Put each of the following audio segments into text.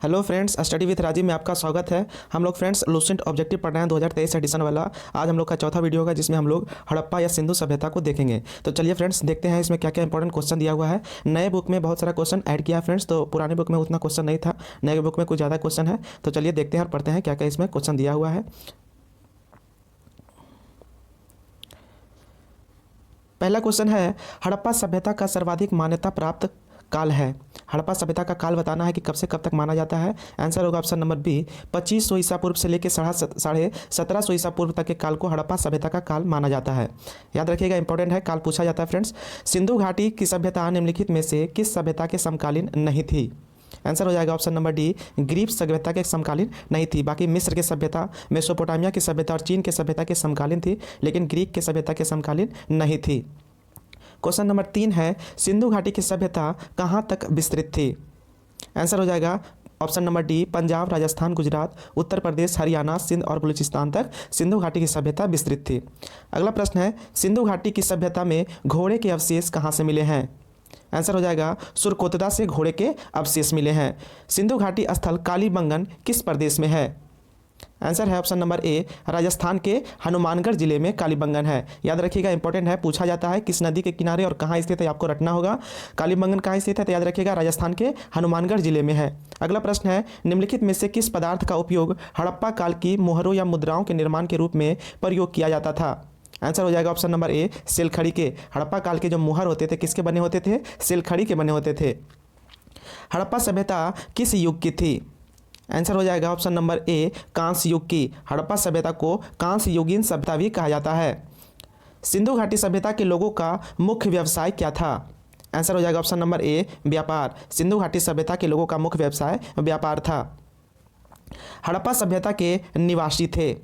Hello friends, study with Rajiv में आपका स्वागत है। हम लोग फ्रेंड्स लूसेंट ऑब्जेक्टिव पढ़ रहे हैं 2023 एडिशन वाला। आज हम लोग का चौथा वीडियो होगा जिसमें हम लोग हड़प्पा या सिंधु सभ्यता को देखेंगे। तो चलिए फ्रेंड्स देखते हैं इसमें क्या क्या इंपॉर्टेंट क्वेश्चन दिया हुआ है। नए बुक में बहुत सारा क्वेश्चन ऐड किया है फ्रेंड्स, तो पुराने बुक में उतना क्वेश्चन नहीं था, नए बुक में कुछ ज़्यादा क्वेश्चन है। तो चलिए देखते हैं और पढ़ते हैं क्या क्या इसमें क्वेश्चन दिया हुआ है। पहला क्वेश्चन है, हड़प्पा सभ्यता का सर्वाधिक मान्यता प्राप्त काल है। हड़प्पा सभ्यता का काल बताना है कि कब से कब तक माना जाता है। आंसर होगा ऑप्शन नंबर बी, 2500 ईसा पूर्व से लेकर 1750 ईसा पूर्व तक के काल को हड़प्पा सभ्यता का काल माना जाता है। याद रखिएगा, इंपॉर्टेंट है, काल पूछा जाता है फ्रेंड्स। सिंधु घाटी की सभ्यता निम्नलिखित में से किस सभ्यता के समकालीन नहीं थी। आंसर हो जाएगा ऑप्शन नंबर डी, ग्रीक सभ्यता के समकालीन नहीं थी। बाकी मिस्र की सभ्यता, मेसोपोटामिया की सभ्यता और चीन की सभ्यता के समकालीन थी, लेकिन ग्रीक की सभ्यता के समकालीन नहीं थी। क्वेश्चन नंबर 3 है, सिंधु घाटी की सभ्यता कहाँ तक विस्तृत थी। आंसर हो जाएगा option number D, Punjab, Rajasthan, Gujarat, Uttar Pradesh, Haryana, Sindh और बलूचिस्तान तक सिंधु घाटी की सभ्यता विस्तृत थी। अगला प्रश्न है, सिंधु घाटी की सभ्यता में घोड़े के अवशेष कहाँ से मिले हैं। आंसर हो जाएगा सुरकोतदा से घोड़े के अवशेष मिले हैं। सिंधु घाटी स्थल कालीबंगन किस प्रदेश में है। आंसर है ऑप्शन नंबर ए, राजस्थान के हनुमानगढ़ जिले में कालीबंगन है। याद रखिएगा, इंपॉर्टेंट है, पूछा जाता है किस नदी के किनारे और कहाँ स्थित है, आपको रटना होगा। कालीबंगन कहाँ स्थित है, तो याद रखिएगा राजस्थान के हनुमानगढ़ जिले में है। अगला प्रश्न है, निम्नलिखित में से किस पदार्थ का उपयोग हड़प्पा काल की मोहरों या मुद्राओं के निर्माण के रूप में प्रयोग किया जाता था। आंसर हो जाएगा ऑप्शन नंबर ए, सिलखड़ी के। हड़प्पा काल के जो मुहर होते थे किसके बने होते थे, सिलखड़ी के बने होते थे। हड़प्पा सभ्यता किस युग की थी। आंसर हो जाएगा ऑप्शन नंबर ए, कांस्य युग की। हड़प्पा सभ्यता को कांस्य युगीन सभ्यता भी कहा जाता है। सिंधु घाटी सभ्यता के लोगों का मुख्य व्यवसाय क्या था। आंसर हो जाएगा ऑप्शन नंबर ए, व्यापार। सिंधु घाटी सभ्यता के लोगों का मुख्य व्यवसाय व्यापार था। हड़प्पा सभ्यता के निवासी थे।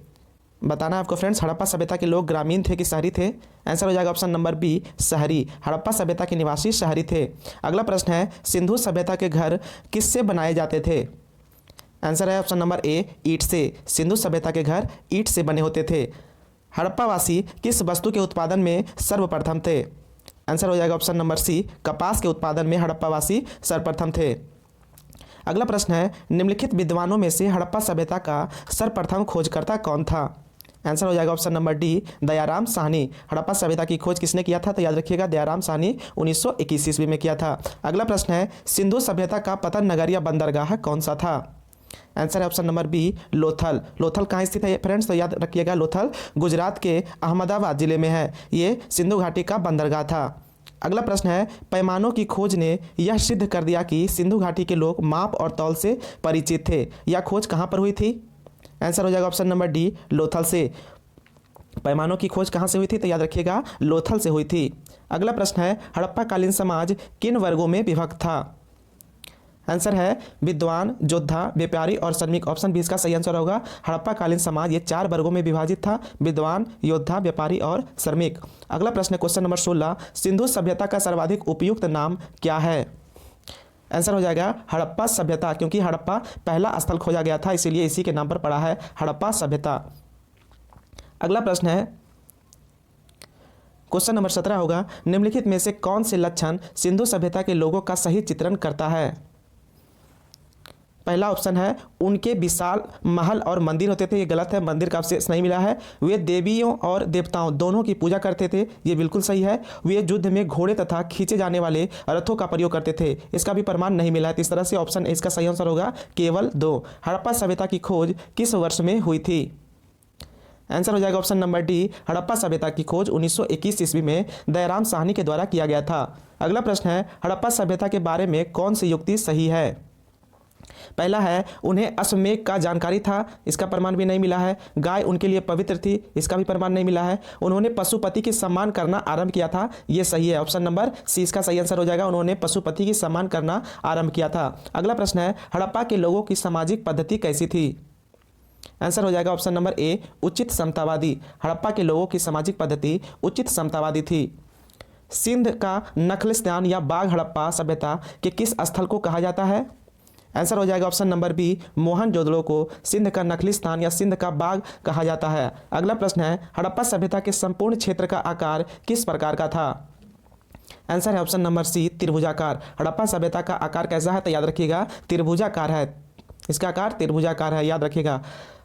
बताना है आपको फ्रेंड्स, हड़प्पा सभ्यता के लोग ग्रामीण थे कि शहरी थे। आंसर हो जाएगा ऑप्शन नंबर बी, शहरी। हड़प्पा सभ्यता के निवासी शहरी थे। अगला प्रश्न है, सिंधु सभ्यता के घर किससे बनाए जाते थे। आंसर है ऑप्शन नंबर ए, ईंट से। सिंधु सभ्यता के घर ईंट से बने होते थे। हड़प्पावासी किस वस्तु के उत्पादन में सर्वप्रथम थे। आंसर हो जाएगा ऑप्शन नंबर सी, कपास के उत्पादन में हड़प्पावासी सर्वप्रथम थे। अगला प्रश्न है, निम्नलिखित विद्वानों में से हड़प्पा सभ्यता का सर्वप्रथम खोजकर्ता कौन था। आंसर हो जाएगा option number D, Dayaram Sahni. Harappa सभ्यता की खोज किसने किया था, तो याद रखिएगा दयाराम साहनी 1921 ईस्वी में किया था। अगला प्रश्न है, सिंधु सभ्यता का पतन नगर या बंदरगाह कौन सा था। आंसर है option number b, Lothal. Lothal कहाँ स्थित है फ्रेंड्स, तो याद रखिएगा लोथल गुजरात के अहमदाबाद जिले में है। ये सिंधु घाटी का बंदरगाह था। अगला प्रश्न है, पैमानों की खोज ने यह सिद्ध कर दिया कि सिंधु घाटी के लोग माप और तौल से परिचित थे। यह खोज कहाँ पर हुई थी। आंसर हो जाएगा ऑप्शन नंबर डी, लोथल से। पैमानों की खोज कहाँ से हुई थी, तो याद रखिएगा लोथल से हुई थी। अगला प्रश्न है, हड़प्पा कालीन समाज किन वर्गों में विभक्त था। आंसर है विद्वान, योद्धा, व्यापारी और श्रमिक। ऑप्शन बी इसका सही आंसर होगा। हड़प्पा कालीन समाज ये 4 वर्गों में विभाजित था, विद्वान, योद्धा, व्यापारी और श्रमिक। अगला प्रश्न क्वेश्चन नंबर 16, सिंधु सभ्यता का सर्वाधिक उपयुक्त नाम क्या है। आंसर हो जाएगा हड़प्पा सभ्यता, क्योंकि हड़प्पा पहला स्थल खोजा गया था, इसीलिए इसी के नाम पर पड़ा है हड़प्पा सभ्यता। अगला प्रश्न है क्वेश्चन नंबर 17 होगा, निम्नलिखित में से कौन से लक्षण सिंधु सभ्यता के लोगों का सही चित्रण करता है। पहला ऑप्शन है, उनके विशाल महल और मंदिर होते थे। ये गलत है, मंदिर का अवशेष नहीं मिला है। वे देवियों और देवताओं दोनों की पूजा करते थे, ये बिल्कुल सही है। वे युद्ध में घोड़े तथा खींचे जाने वाले रथों का प्रयोग करते थे, इसका भी प्रमाण नहीं मिला है। तो इस तरह से ऑप्शन इसका सही आंसर होगा केवल 2। हड़प्पा सभ्यता की खोज किस वर्ष में हुई थी। आंसर हो जाएगा ऑप्शन नंबर डी, हड़प्पा सभ्यता की खोज 1921 ईस्वी में दयाराम साहनी के द्वारा किया गया था। अगला प्रश्न है, हड़प्पा सभ्यता के बारे में कौन सी युक्ति सही है। पहला है, उन्हें अश्वमेध का जानकारी था, इसका प्रमाण भी नहीं मिला है। गाय उनके लिए पवित्र थी, इसका भी प्रमाण नहीं मिला है। उन्होंने पशुपति की सम्मान करना आरंभ किया था, ये सही है। ऑप्शन नंबर सी इसका सही आंसर हो जाएगा, उन्होंने पशुपति की सम्मान करना आरंभ किया था। अगला प्रश्न है, हड़प्पा के लोगों की सामाजिक पद्धति कैसी थी। आंसर हो जाएगा ऑप्शन नंबर ए, उचित समतावादी। हड़प्पा के लोगों की सामाजिक पद्धति उचित समतावादी थी। सिंध का नखलिस्तान या बाग हड़प्पा सभ्यता के किस स्थल को कहा जाता है। आंसर हो जाएगा ऑप्शन नंबर बी, मोहनजोदड़ो को सिंध का नखलिस्तान या सिंध का बाग कहा जाता है। अगला प्रश्न है, हड़प्पा सभ्यता के संपूर्ण क्षेत्र का आकार किस प्रकार का था। आंसर है ऑप्शन नंबर सी, त्रिभुजाकार। हड़प्पा सभ्यता का आकार कैसा है, तो याद रखिएगा त्रिभुजाकार है। इसका आकार त्रिभुजाकार है, याद रखिएगा।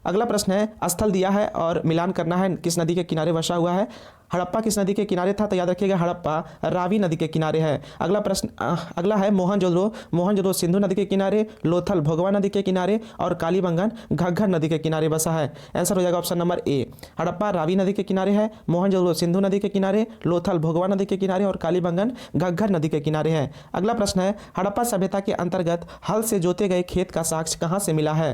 अगला प्रश्न है स्थल दिया है और मिलान करना है, किस नदी के किनारे बसा हुआ है। हड़प्पा किस नदी के किनारे था, तो याद रखिएगा हड़प्पा रावी नदी के किनारे है। अगला प्रश्न अगला है मोहनजोदड़ो सिंधु नदी के किनारे, लोथल भोगवा नदी के किनारे और कालीबंगन घग्गर नदी के किनारे बसा है। आंसर हो जाएगा option number A, Harappa Ravi नदी के किनारे है, मोहनजोदड़ो सिंधु नदी के किनारे, लोथल भोगवा नदी के किनारे और कालीबंगन घग्गर नदी के किनारे है। अगला प्रश्न है हड़प्पा सभ्यता के अंतर्गत हल से जोते गए खेत का साक्ष्य कहाँ से मिला है।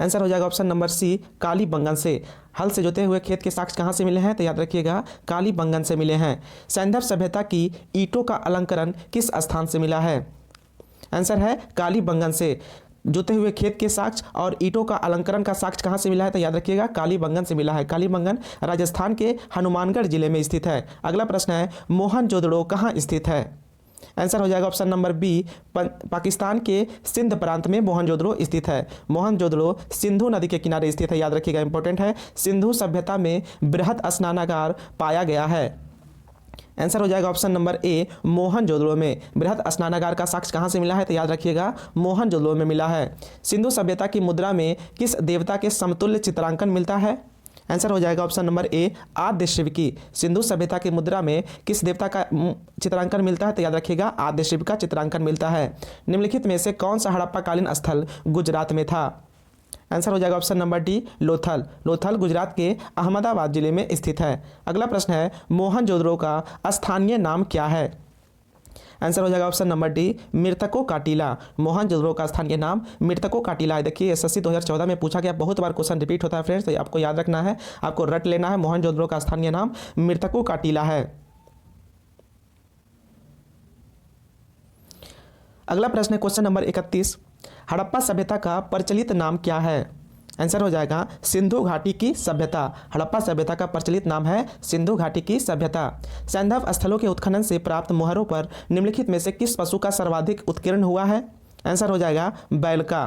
आंसर हो जाएगा ऑप्शन नंबर सी, कालीबंगन से। हल से जोते हुए खेत के साक्ष्य कहाँ से मिले हैं, तो याद रखिएगा कालीबंगन से मिले हैं। सैंधव सभ्यता की ईंटों का अलंकरण किस स्थान से मिला है। आंसर है कालीबंगन से। जोते हुए खेत के साक्ष्य और ईंटों का अलंकरण का साक्ष्य कहाँ से मिला है, तो याद रखिएगा कालीबंगन से मिला है। कालीबंगन राजस्थान के हनुमानगढ़ जिले में स्थित है। अगला प्रश्न है मोहनजोदड़ो कहाँ स्थित है। आंसर हो जाएगा ऑप्शन नंबर बी, पाकिस्तान के सिंध प्रांत में मोहनजोदड़ो स्थित है। मोहनजोदड़ो सिंधु नदी के किनारे स्थित है, याद रखिएगा, इंपॉर्टेंट है। सिंधु सभ्यता में बृहद स्नानागार पाया गया है। आंसर हो जाएगा ऑप्शन नंबर ए, मोहनजोदड़ो में। बृहद स्नानागार का साक्ष्य कहाँ से मिला है, तो याद रखिएगा मोहनजोदड़ो में मिला है। सिंधु सभ्यता की मुद्रा में किस देवता के समतुल्य चित्रांकन मिलता है। आंसर हो जाएगा ऑप्शन नंबर ए, आद्य शिव की। सिंधु सभ्यता की मुद्रा में किस देवता का चित्रांकन मिलता है, तो याद रखिएगा आद्य शिव का चित्रांकन मिलता है। निम्नलिखित में से कौन सा हड़प्पाकालीन स्थल गुजरात में था। आंसर हो जाएगा option number D, Lothal. Lothal Gujarat के अहमदाबाद जिले में स्थित है। अगला प्रश्न है मोहनजोदड़ो का स्थानीय नाम क्या है। आंसर हो जाएगा ऑप्शन नंबर डी, मृतकों का टीला। मोहनजोदड़ो का स्थानीय नाम मृतकों का टीला है। देखिए एसएससी 2014 में पूछा गया, बहुत बार क्वेश्चन रिपीट होता है फ्रेंड्स, तो आपको याद रखना है, आपको रट लेना है। मोहनजोदड़ो का स्थानीय नाम मृतकों का टीला है। अगला प्रश्न है क्वेश्चन नंबर 31, हड़प्पा सभ्यता का प्रचलित नाम क्या है। आंसर हो जाएगा सिंधु घाटी की सभ्यता। हड़प्पा सभ्यता का प्रचलित नाम है सिंधु घाटी की सभ्यता। सैंधव स्थलों के उत्खनन से प्राप्त मोहरों पर निम्नलिखित में से किस पशु का सर्वाधिक उत्कीर्ण हुआ है। आंसर हो जाएगा बैल का।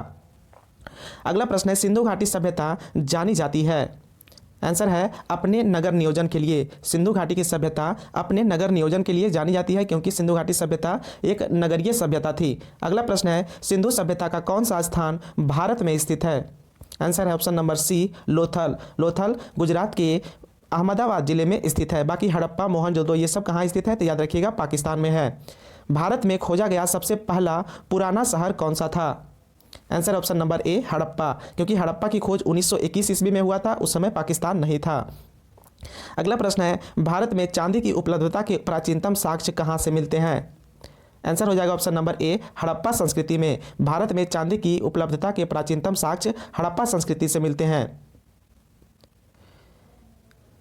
अगला प्रश्न है सिंधु घाटी सभ्यता जानी जाती है। आंसर है अपने नगर नियोजन के लिए। सिंधु घाटी की सभ्यता अपने नगर नियोजन के लिए जानी जाती है, क्योंकि सिंधु घाटी सभ्यता एक नगरीय सभ्यता थी। अगला प्रश्न है सिंधु सभ्यता का कौन सा स्थान भारत में स्थित है। आंसर है option number c, Lothal. Lothal Gujarat के अहमदाबाद जिले में स्थित है। बाकी हड़प्पा मोहनजोदड़ो ये सब कहाँ स्थित है, तो याद रखिएगा पाकिस्तान में है। भारत में खोजा गया सबसे पहला पुराना शहर कौन सा था। Answer option number A, Harappa, क्योंकि हड़प्पा की खोज 1921 ईस्वी में हुआ था, उस समय पाकिस्तान नहीं था। अगला प्रश्न है भारत में चांदी की उपलब्धता के प्राचीनतम साक्ष्य कहाँ से मिलते हैं। आंसर हो जाएगा ऑप्शन नंबर ए, हड़प्पा संस्कृति में। भारत में चांदी की उपलब्धता के प्राचीनतम साक्ष्य हड़प्पा संस्कृति से मिलते हैं।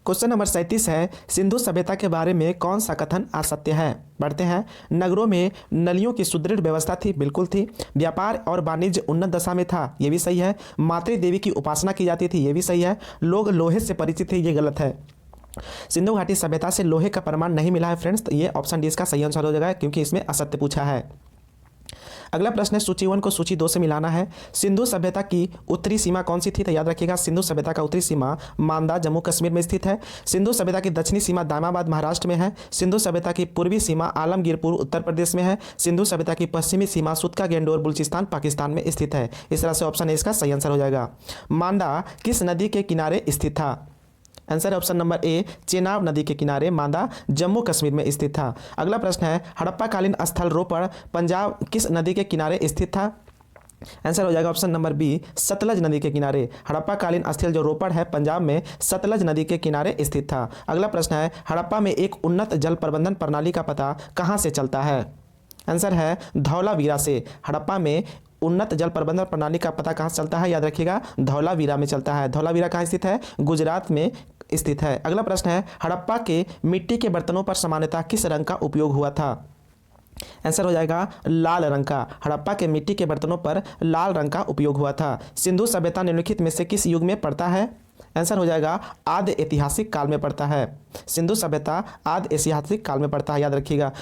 क्वेश्चन नंबर 37 है सिंधु सभ्यता के बारे में कौन सा कथन असत्य है। बढ़ते हैं। नगरों में नलियों की सुदृढ़ व्यवस्था थी, बिल्कुल थी। व्यापार और वाणिज्य उन्नत दशा में था, ये भी सही है। मातृ देवी की उपासना की जाती थी, ये भी सही है। लोग लोहे से परिचित थे, ये गलत है। सिंधु घाटी सभ्यता से लोहे का प्रमाण नहीं मिला है फ्रेंड्स, तो ये ऑप्शन डी इसका सही आंसर हो जाएगा, क्योंकि इसमें असत्य पूछा है। अगला प्रश्न है सूची 1 को सूची 2 से मिलाना है। सिंधु सभ्यता की उत्तरी सीमा कौन सी थी, तो याद रखिएगा सिंधु सभ्यता का उत्तरी सीमा मांदा जम्मू कश्मीर में स्थित है। सिंधु सभ्यता की दक्षिणी सीमा दामाबाद महाराष्ट्र में है। सिंधु सभ्यता की पूर्वी सीमा आलमगीरपुर उत्तर प्रदेश में है। सिंधु सभ्यता की पश्चिमी सीमा सुतका गेंडोर बलूचिस्तान पाकिस्तान में स्थित है। इस तरह से ऑप्शन ए इसका सही आंसर हो जाएगा। मांदा किस नदी के किनारे स्थित था। Answer option number A, Chenab नदी के किनारे मांदा जम्मू कश्मीर में स्थित था। अगला प्रश्न है हड़प्पाकालीन स्थल रोपड़ पंजाब किस नदी के किनारे स्थित था। आंसर हो जाएगा ऑप्शन नंबर बी, सतलज नदी के किनारे। हड़प्पाकालीन स्थल जो रोपड़ है पंजाब में सतलज नदी के किनारे स्थित था। अगला प्रश्न है हड़प्पा में एक उन्नत जल प्रबंधन प्रणाली का पता कहाँ से चलता है। आंसर है धौलावीरा से। हड़प्पा में उन्नत जल प्रबंधन प्रणाली का पता कहाँ से चलता है, याद रखिएगा धौलावीरा में चलता है। धौलावीरा कहाँ स्थित है, गुजरात में स्थित है। अगला प्रश्न है हड़प्पा के मिट्टी के बर्तनों पर सामान्यतः किस रंग का उपयोग हुआ था। आंसर हो जाएगा लाल रंग का। हड़प्पा के मिट्टी के बर्तनों पर लाल रंग का उपयोग हुआ था। सिंधु सभ्यता निम्नलिखित में से किस युग में पड़ता है। आंसर हो जाएगा आद्य ऐतिहासिक काल में पड़ता है। सिंधु सभ्यता आद्य ऐतिहासिक काल में पड़ता है, याद रखिएगा।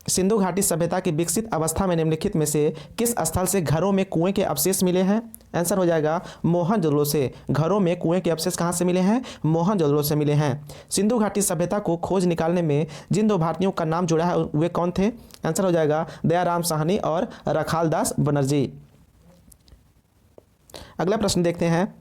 सिंधु घाटी सभ्यता की विकसित अवस्था में निम्नलिखित में से किस स्थल से घरों में कुएं के अवशेष मिले हैं। आंसर हो जाएगा मोहनजोदड़ो से। घरों में कुएं के अवशेष कहाँ से मिले हैं, मोहनजोदड़ो से मिले हैं। सिंधु घाटी सभ्यता को खोज निकालने में जिन 2 भारतीयों का नाम जुड़ा है वे कौन थे। आंसर हो जाएगा दयाराम साहनी और रखालदास बनर्जी। अगला प्रश्न देखते हैं,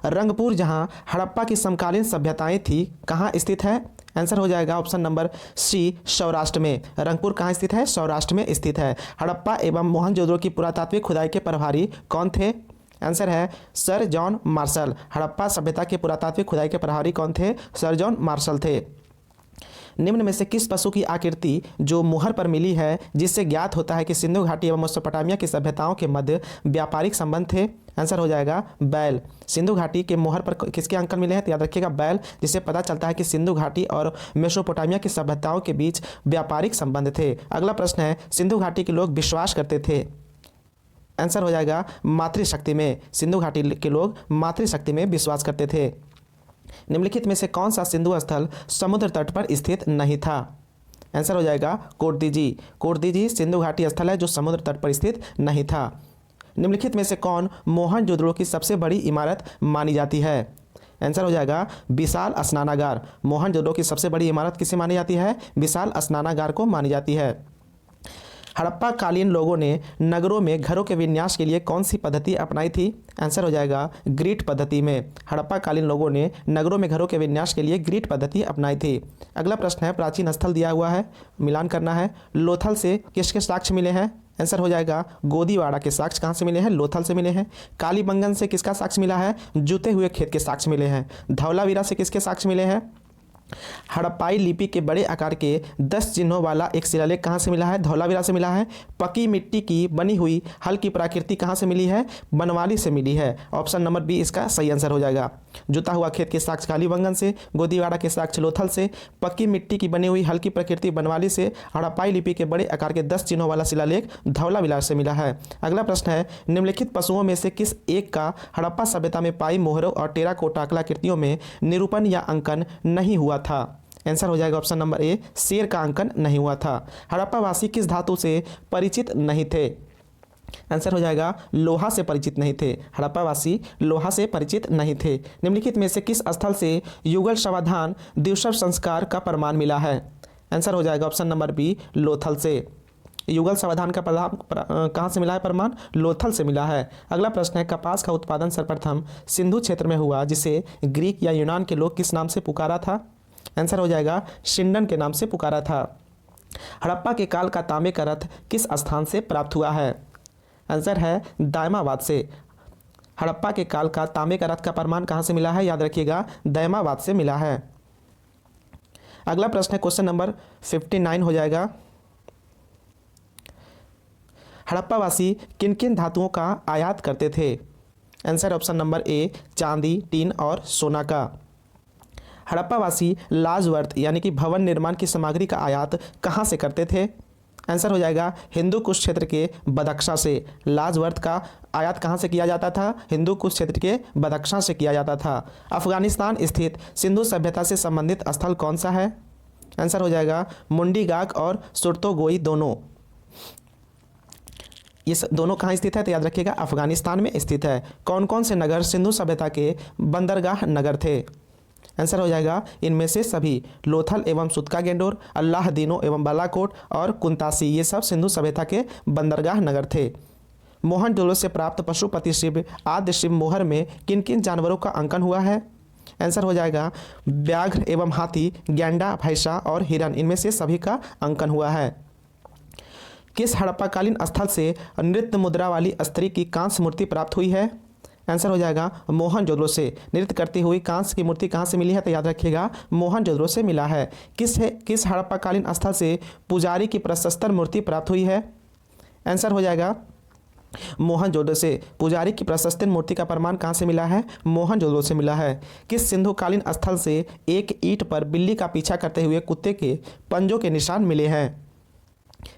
रंगपुर जहां हड़प्पा की समकालीन सभ्यताएं थी कहां स्थित है? आंसर हो जाएगा ऑप्शन नंबर सी, सौराष्ट्र में। रंगपुर कहां स्थित है? सौराष्ट्र में स्थित है। हड़प्पा एवं मोहनजोदड़ो की पुरातात्विक खुदाई के प्रभारी कौन थे? आंसर है सर जॉन मार्शल। हड़प्पा सभ्यता के पुरातात्विक खुदाई के प्रभारी कौन थे? सर जॉन मार्शल थे। निम्न में से किस पशु की आकृति जो मुहर पर मिली है जिससे ज्ञात होता है कि सिंधु घाटी एवं मेसोपोटामिया की सभ्यताओं के मध्य व्यापारिक संबंध थे? आंसर हो जाएगा बैल। सिंधु घाटी के मोहर पर किसके अंकन मिले हैं? तो याद रखिएगा बैल, जिससे पता चलता है कि सिंधु घाटी और मेसोपोटामिया की सभ्यताओं के बीच व्यापारिक संबंध थे। अगला प्रश्न है, सिंधु घाटी के लोग विश्वास करते थे? आंसर हो जाएगा मातृशक्ति में। सिंधु घाटी के लोग मातृशक्ति में विश्वास करते थे। निम्नलिखित में से कौन सा सिंधु स्थल समुद्र तट पर स्थित नहीं था? आंसर हो जाएगा कोटदीजी। कोटदीजी सिंधु घाटी स्थल है जो समुद्र तट पर स्थित नहीं था। निम्नलिखित में से कौन मोहनजोदड़ो की सबसे बड़ी इमारत मानी जाती है? आंसर हो जाएगा विशाल स्नानागार। मोहनजोदड़ो की सबसे बड़ी इमारत किसे मानी जाती है? विशाल स्नानागार को मानी जाती है। हड़प्पा कालीन लोगों ने नगरों में घरों के विन्यास के लिए कौन सी पद्धति अपनाई थी? आंसर हो जाएगा ग्रिड पद्धति में। हड़प्पा कालीन लोगों ने नगरों में घरों के विन्यास के लिए ग्रिड पद्धति अपनाई थी। अगला प्रश्न है, प्राचीन स्थल दिया हुआ है, मिलान करना है। लोथल से किसके साक्ष्य मिले हैं? आंसर हो जाएगा गोदीवाड़ा के साक्ष्य कहाँ से मिले हैं? लोथल से मिले हैं। कालीबंगन से किसका साक्ष्य मिला है? जुते हुए खेत के साक्ष्य मिले हैं। धौलावीरा से किसके साक्ष्य मिले हैं? हड़प्पाई लिपि के बड़े आकार के 10 चिन्हों वाला एक शिलालेख कहाँ से मिला है? धौलावीरा से मिला है। पकी मिट्टी की बनी हुई हल्की प्राकृति कहाँ से मिली है? बनवाली से मिली है। ऑप्शन नंबर बी इसका सही आंसर हो जाएगा। जुता हुआ खेत के साक्ष्य कालीबंगन से, गोदीवाड़ा के साक्ष्य लोथल से, पक्की मिट्टी की बनी हुई हल्की प्रकृति बनवाली से, हड़प्पाई लिपि के बड़े आकार के 10 चिन्हों वाला शिलालेख धौलावीरा से मिला है। अगला प्रश्न है, निम्नलिखित पशुओं में से किस एक का हड़प्पा सभ्यता में पाई मोहरों और टेराकोटा कलाकृतियों में निरूपण या अंकन नहीं हुआ था? आंसर हो जाएगा ऑप्शन नंबर ए, शेर का अंकन नहीं हुआ था। हड़प्पा वासी किस धातु से परिचित नहीं थे? आंसर हो जाएगा लोहा से परिचित नहीं थे। हड़प्पा वासी लोहा से परिचित नहीं थे। निम्नलिखित में से किस स्थल से युगल समाधान द्विशव संस्कार का प्रमाण मिला है? आंसर हो जाएगा ऑप्शन नंबर बी, लोथल से। युगल समाधान का कहाँ से मिला है प्रमाण? लोथल से मिला है। अगला प्रश्न है, कपास का उत्पादन सर्वप्रथम सिंधु क्षेत्र में हुआ जिसे ग्रीक या यूनान के लोग किस नाम से पुकारा था? आंसर हो जाएगा शिंडन के नाम से पुकारा था। हड़प्पा के काल का तांबे का रथ किस स्थान से प्राप्त हुआ है? आंसर है दायमाबाद से। हड़प्पा के काल का तांबे का रथ का प्रमाण कहाँ से मिला है? याद रखिएगा दायमाबाद से मिला है। अगला प्रश्न है, क्वेश्चन नंबर 59 हो जाएगा। हड़प्पावासी किन किन धातुओं का आयात करते थे? आंसर ऑप्शन नंबर ए, चांदी, टीन और सोना का। हड़प्पावासी लाजवर्त यानी कि भवन निर्माण की सामग्री का आयात कहाँ से करते थे? आंसर हो जाएगा हिंदू कुश क्षेत्र के बदख्शा से। लाजवर्त का आयात कहाँ से किया जाता था? हिंदू कुश क्षेत्र के बदख्शा से किया जाता था। अफगानिस्तान स्थित सिंधु सभ्यता से संबंधित स्थल कौन सा है? आंसर हो जाएगा मुंडीगाग और सुरतोगोई दोनों। ये दोनों कहाँ स्थित है? तो याद रखिएगा अफगानिस्तान में स्थित है। कौन कौन से नगर सिंधु सभ्यता के बंदरगाह नगर थे? आंसर हो जाएगा इनमें से सभी। लोथल एवं सुतका-गेंडोर, अल्लाहदीनो एवं बालाकोट और कुंतासी, ये सब सिंधु सभ्यता के बंदरगाह नगर थे। मोहनजोदड़ो से प्राप्त पशुपति शिव आदि शिव मोहर में किन किन जानवरों का अंकन हुआ है? आंसर हो जाएगा व्याघ्र एवं हाथी, गैंडा, भैंसा और हिरन, इनमें से सभी का अंकन हुआ है। किस हड़प्पाकालीन स्थल से नृत्य मुद्रा वाली स्त्री की कांस्य मूर्ति प्राप्त हुई है? आंसर हो जाएगा मोहनजोदड़ो से। नृत्य करती हुई कांस्य की मूर्ति कहाँ से मिली है? तो याद रखिएगा मोहनजोदड़ो से मिला है। किस हड़प्पाकालीन स्थल से पुजारी की प्रशस्तर मूर्ति प्राप्त हुई है? आंसर हो जाएगा मोहनजोदड़ो से। पुजारी की प्रशस्तर मूर्ति का प्रमाण कहाँ से मिला है? मोहनजोदड़ो से मिला है। किस सिंधुकालीन स्थल से एक ईंट पर बिल्ली का पीछा करते हुए कुत्ते के पंजों के निशान मिले हैं?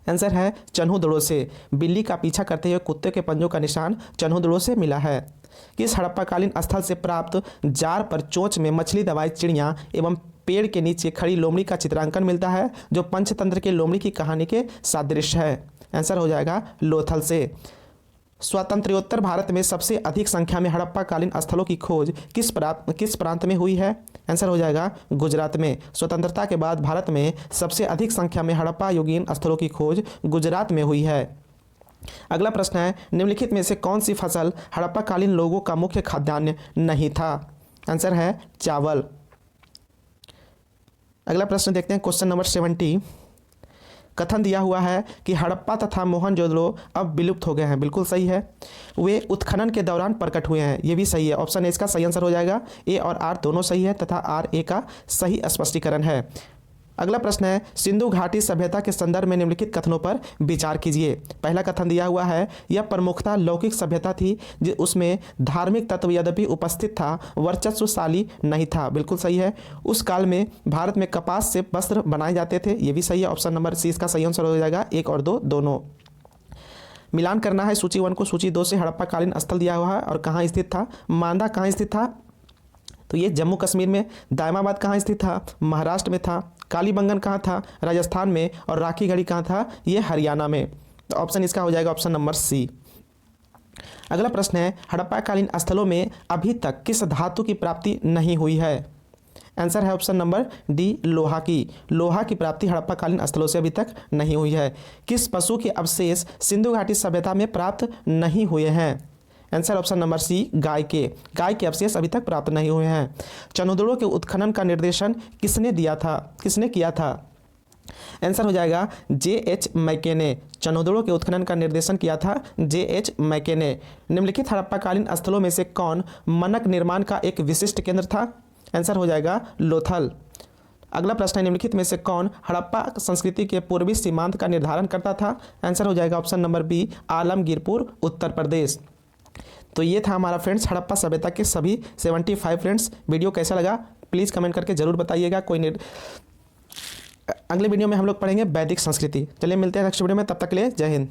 आंसर है चन्हुदड़ो से। बिल्ली का पीछा करते हुए कुत्ते के पंजों का निशान चन्हुदड़ो से मिला है। किस हड़प्पाकालीन स्थल से प्राप्त जार पर चोंच में मछली दबाई चिड़िया एवं पेड़ के नीचे खड़ी लोमड़ी का चित्रांकन मिलता है जो पंचतंत्र के लोमड़ी की कहानी के सादृश्य है? आंसर हो जाएगा लोथल से। स्वातंत्र्योत्तर भारत में सबसे अधिक संख्या में हड़प्पाकालीन स्थलों की खोज किस प्रांत में हुई है? आंसर हो जाएगा गुजरात में। स्वतंत्रता के बाद भारत में सबसे अधिक संख्या में हड़प्पा युगीन स्थलों की खोज गुजरात में हुई है। अगला प्रश्न है, निम्नलिखित में से कौन सी फसल हड़प्पा कालीन लोगों का मुख्य खाद्यान्न नहीं था? आंसर है चावल। अगला प्रश्न देखते हैं, क्वेश्चन नंबर 70। कथन दिया हुआ है कि हड़प्पा तथा मोहनजोदड़ो अब विलुप्त हो गए हैं। बिल्कुल सही है। वे उत्खनन के दौरान प्रकट हुए हैं। ये भी सही है। ऑप्शन ए इसका सही आंसर हो जाएगा। ए और आर दोनों सही है तथा आर ए का सही स्पष्टीकरण है। अगला प्रश्न है, सिंधु घाटी सभ्यता के संदर्भ में निम्नलिखित कथनों पर विचार कीजिए। पहला कथन दिया हुआ है, यह प्रमुखतः लौकिक सभ्यता थी, उसमें धार्मिक तत्व यद्यपि उपस्थित था, वर्चस्वशाली नहीं था। बिल्कुल सही है। उस काल में भारत में कपास से वस्त्र बनाए जाते थे। ये भी सही है। ऑप्शन नंबर सी इसका सही आंसर हो जाएगा। 1 और 2 दोनों। मिलान करना है सूची 1 को सूची 2 से। हड़प्पा कालीन स्थल दिया हुआ है और कहाँ स्थित था। मांदा कहाँ स्थित था, तो ये जम्मू कश्मीर में। दायमाबाद कहाँ स्थित था, महाराष्ट्र में था। कालीबंगन कहाँ था, राजस्थान में। और राखी गढ़ी कहाँ था, ये हरियाणा में। तो ऑप्शन इसका हो जाएगा ऑप्शन नंबर सी। अगला प्रश्न है, हड़प्पा कालीन स्थलों में अभी तक किस धातु की प्राप्ति नहीं हुई है? आंसर है ऑप्शन नंबर डी, लोहा की। लोहा की प्राप्ति हड़प्पा कालीन स्थलों से अभी तक नहीं हुई है। किस पशु के अवशेष सिंधु घाटी सभ्यता में प्राप्त नहीं हुए हैं? आंसर ऑप्शन नंबर सी, गाय के। गाय के अवशेष अभी तक प्राप्त नहीं हुए हैं। चंदोदड़ो के उत्खनन का निर्देशन किसने दिया था, किसने किया था? आंसर हो जाएगा J.H. मैकेने। चंदोदड़ो के उत्खनन का निर्देशन किया था J.H. मैकेने। निम्नलिखित हड़प्पा कालीन स्थलों में से कौन मनक निर्माण का एक विशिष्ट केंद्र था? आंसर हो जाएगा लोथल। अगला प्रश्न है, निम्नलिखित में से कौन हड़प्पा संस्कृति के पूर्वी सीमांत का निर्धारण करता था? आंसर हो जाएगा option number B, Alamgirpur, Uttar Pradesh. तो ये था हमारा फ्रेंड्स हड़प्पा सभ्यता के सभी 75 फ्रेंड्स। वीडियो कैसा लगा प्लीज़ कमेंट करके ज़रूर बताइएगा। अगले वीडियो में हम लोग पढ़ेंगे वैदिक संस्कृति। चलिए मिलते हैं नेक्स्ट वीडियो में, तब तक के लिए जय हिंद।